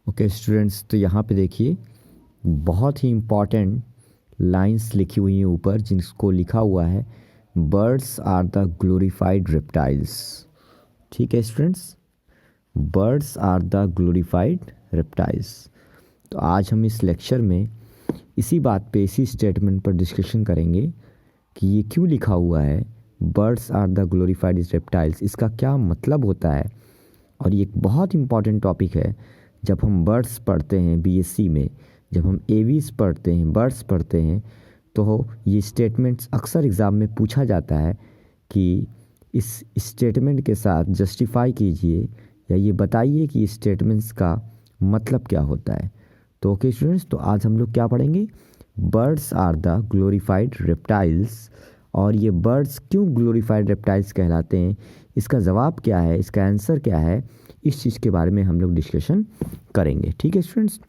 Okay students, तो यहाँ पे देखिए बहुत ही इम्पॉर्टेंट लाइंस लिखी हुई हैं ऊपर, जिसको लिखा हुआ है birds are the glorified reptiles. ठीक है students, birds are the glorified reptiles. तो आज हम इस लेक्चर में इसी बात पे, इसी स्टेटमेंट पर डिस्कशन करेंगे कि ये क्यों लिखा हुआ है birds are the glorified reptiles, इसका क्या मतलब होता है। और ये एक बहुत इंपॉर्टेंट टॉपिक है। जब हम बर्ड्स पढ़ते हैं बीएससी में, जब हम एवीज पढ़ते हैं, बर्ड्स पढ़ते हैं, तो ये स्टेटमेंट्स अक्सर एग्ज़ाम में पूछा जाता है कि इस स्टेटमेंट के साथ जस्टिफाई कीजिए या ये बताइए कि स्टेटमेंट्स का मतलब क्या होता है। तो ओके स्टूडेंट्स, तो आज हम लोग क्या पढ़ेंगे, birds are the glorified reptiles. और ये बर्ड्स क्यों ग्लोरीफाइड रेप्टाइल्स कहलाते हैं, इसका जवाब क्या है, इसका आंसर क्या है, इस चीज़ के बारे में हम लोग डिस्कशन करेंगे। ठीक है स्टूडेंट्स।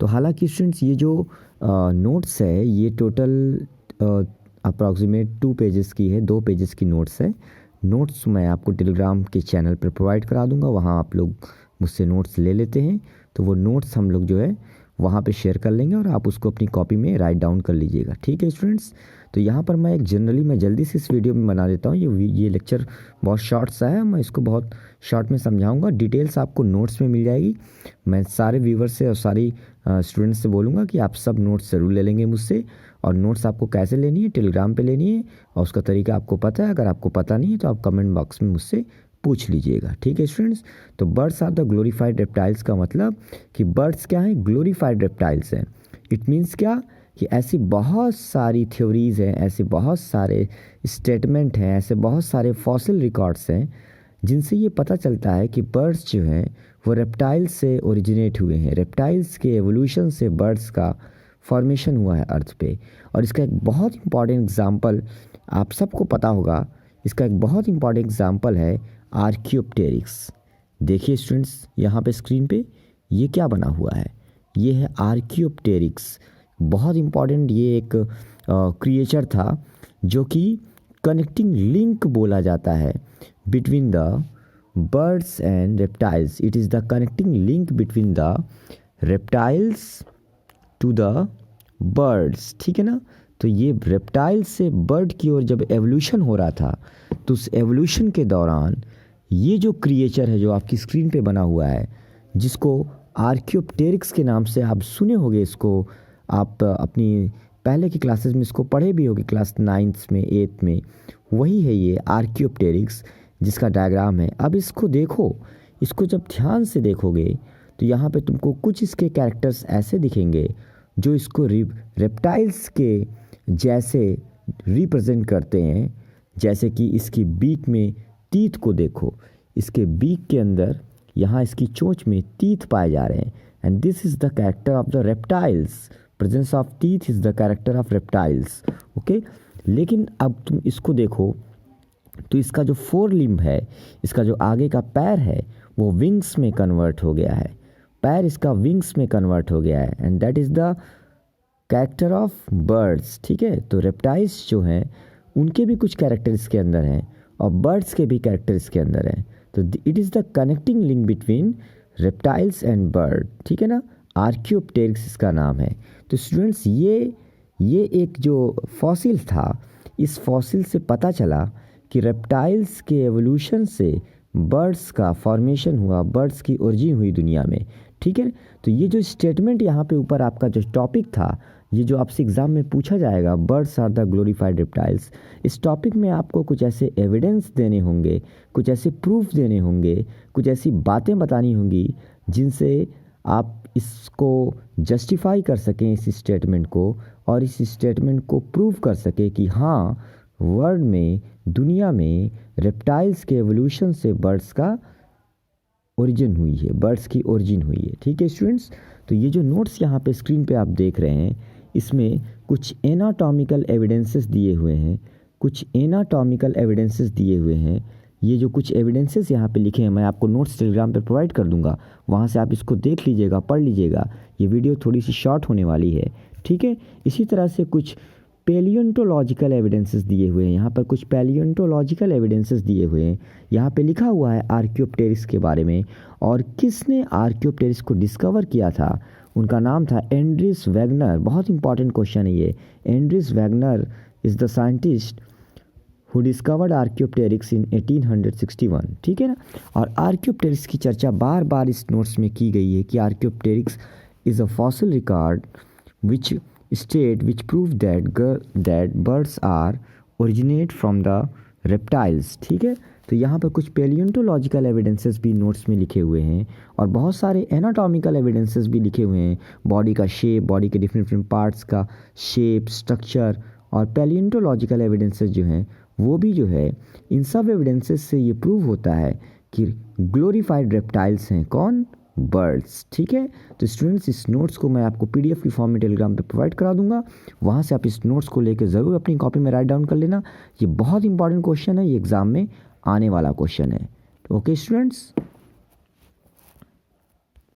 तो हालांकि स्टूडेंट्स ये जो नोट्स है ये टोटल अप्रॉक्सीमेट 2 पेजेस की है, 2 पेजेस की नोट्स है। नोट्स मैं आपको टेलीग्राम के चैनल पर प्रोवाइड करा दूंगा, वहाँ आप लोग मुझसे नोट्स ले लेते हैं तो वो नोट्स हम लोग जो है वहाँ पे शेयर कर लेंगे और आप उसको अपनी कॉपी में राइट डाउन कर लीजिएगा। ठीक है स्टूडेंट्स। तो यहाँ पर मैं मैं जल्दी से इस वीडियो में बना देता हूँ। ये लेक्चर बहुत शॉर्ट सा है, मैं इसको बहुत शॉर्ट में समझाऊंगा। डिटेल्स आपको नोट्स में मिल जाएगी। मैं सारे व्यूवर्स से और सारी स्टूडेंट्स से बोलूँगा कि आप सब नोट्स ज़रूर ले लेंगे मुझसे। और नोट्स आपको कैसे लेनी है, टेलीग्राम पे लेनी है, और उसका तरीका आपको पता है। अगर आपको पता नहीं है तो आप कमेंट बॉक्स में मुझसे पूछ लीजिएगा। ठीक है स्टूडेंट्स। तो birds are the glorified reptiles का मतलब कि बर्ड्स क्या है, ग्लोरीफाइड रेप्टाइल्स हैं। इट मीन्स क्या कि ऐसी बहुत सारी थ्योरीज़ हैं, ऐसे बहुत सारे स्टेटमेंट हैं, ऐसे बहुत सारे फॉसिल रिकॉर्ड्स हैं जिनसे ये पता चलता है कि बर्ड्स जो हैं वो रेप्टाइल्स से ओरिजिनेट हुए हैं। रेप्टाइल्स के एवोल्यूशन से बर्ड्स का फॉर्मेशन हुआ है अर्थ पे। और इसका एक बहुत इंपॉर्टेंट एग्जाम्पल आप सबको पता होगा, इसका एक बहुत इंपॉर्टेंट एग्जाम्पल है आर्कियोप्टेरिक्स। देखिए स्टूडेंट्स, यहाँ पे स्क्रीन पे ये क्या बना हुआ है, ये है आर्कियोप्टेरिक्स। बहुत इंपॉर्टेंट ये एक क्रिएचर था जो कि कनेक्टिंग लिंक बोला जाता है between the birds and reptiles. It is the connecting link between the reptiles to the birds. ठीक है ना। तो ये रेप्टाइल से बर्ड की ओर जब एवोल्यूशन हो रहा था, तो उस एवोल्यूशन के दौरान ये जो क्रिएचर है जो आपकी स्क्रीन पे बना हुआ है, जिसको आर्कियोप्टेरिक्स के नाम से आप सुने होंगे, इसको आप अपनी पहले की क्लासेस में इसको पढ़े भी होंगे, क्लास 9th में 8th में। वही है ये आर्कियोप्टेरिक्स जिसका डायग्राम है। अब इसको देखो, इसको जब ध्यान से देखोगे तो यहाँ पे तुमको कुछ इसके कैरेक्टर्स ऐसे दिखेंगे जो इसको रेप्टाइल्स के जैसे रिप्रेजेंट करते हैं। जैसे कि इसकी बीक में टीथ को देखो, इसके बीक के अंदर यहाँ इसकी चोंच में टीथ पाए जा रहे हैं। And this is the character of the reptiles. Presence of teeth is the character of reptiles. Okay. लेकिन अब तुम इसको देखो तो इसका जो 4 लिम्ब है, इसका जो आगे का पैर है, वो विंग्स में कन्वर्ट हो गया है। पैर इसका विंग्स में कन्वर्ट हो गया है। And that is the character of birds. ठीक है। तो रेप्टाइल्स जो हैं उनके भी कुछ कैरेक्टर इसके अंदर हैं और बर्ड्स के भी कैरेक्टर इसके अंदर हैं। तो it is the connecting link between reptiles and bird. ठीक है ना। आर्कियोप्टेरिक्स इसका नाम है। तो स्टूडेंट्स ये एक जो फॉसिल था, इस फॉसिल से पता चला कि रेप्टाइल्स के एवोल्यूशन से बर्ड्स का फॉर्मेशन हुआ, बर्ड्स की ओरिजिन हुई दुनिया में। ठीक है। तो ये जो स्टेटमेंट यहाँ पे ऊपर आपका जो टॉपिक था, ये जो आपसे एग्ज़ाम में पूछा जाएगा, birds are the glorified reptiles, इस टॉपिक में आपको कुछ ऐसे एविडेंस देने होंगे, कुछ ऐसे प्रूफ देने होंगे, कुछ ऐसी बातें बतानी होंगी जिनसे आप इसको जस्टिफाई कर सकें, इस स्टेटमेंट को, और इस स्टेटमेंट को प्रूव कर सकें कि हाँ, वर्ल्ड में, दुनिया में रेप्टाइल्स के एवोल्यूशन से बर्ड्स का ओरिजिन हुई है, बर्ड्स की ओरिजिन हुई है। ठीक है स्टूडेंट्स। तो ये जो नोट्स यहाँ पे स्क्रीन पे आप देख रहे हैं, इसमें कुछ एनाटॉमिकल एविडेंसेस दिए हुए हैं, कुछ एनाटॉमिकल एविडेंसेस दिए हुए हैं। ये जो कुछ एविडेंसेस यहाँ पे लिखे हैं, मैं आपको नोट्स टेलीग्राम पे प्रोवाइड कर दूंगा, वहाँ से आप इसको देख लीजिएगा, पढ़ लीजिएगा। ये वीडियो थोड़ी सी शॉर्ट होने वाली है। ठीक है। इसी तरह से कुछ पेलियोंटोलॉजिकल एविडेंसेस दिए हुए हैं, यहाँ पर कुछ पेलियोंटोलॉजिकल एविडेंसेस दिए हुए हैं। यहाँ पे लिखा हुआ है आर्कियोप्टेरिक्स के बारे में, और किसने आर्कियोप्टेरिक्स को डिस्कवर किया था, उनका नाम था एंड्रिस वैगनर। बहुत इंपॉर्टेंट क्वेश्चन है ये। Andreas Wagner is the scientist who discovered archaeopteryx in 1861, ठीक है ना। और आर्कियोप्टेरिक्स की चर्चा बार बार इस नोट्स में की गई है कि Archaeopteryx is a fossil record which which prove that birds are originate from the reptiles, ठीक है। तो यहाँ पर कुछ पेलियोंटोलॉजिकल एविडेंसेस भी नोट्स में लिखे हुए हैं, और बहुत सारे एनाटॉमिकल एविडेंसेस भी लिखे हुए हैं, बॉडी का शेप, बॉडी के डिफरेंट डिफरेंट पार्ट्स का शेप, स्ट्रक्चर। और पेलियोंटोलॉजिकल एविडेंसेस जो हैं वो भी जो है, इन सब एविडेंसेस से ये प्रूव होता है कि ग्लोरीफाइड रेप्टाइल्स हैं कौन, बर्ड्स, ठीक है। तो स्टूडेंट्स, इस नोट्स को मैं आपको पीडीएफ की फॉर्म में टेलीग्राम पे प्रोवाइड करा दूंगा, वहाँ से आप इस नोट्स को लेकर ज़रूर अपनी कॉपी में राइट डाउन कर लेना। ये बहुत इंपॉर्टेंट क्वेश्चन है, ये एग्ज़ाम में आने वाला क्वेश्चन है। Okay students.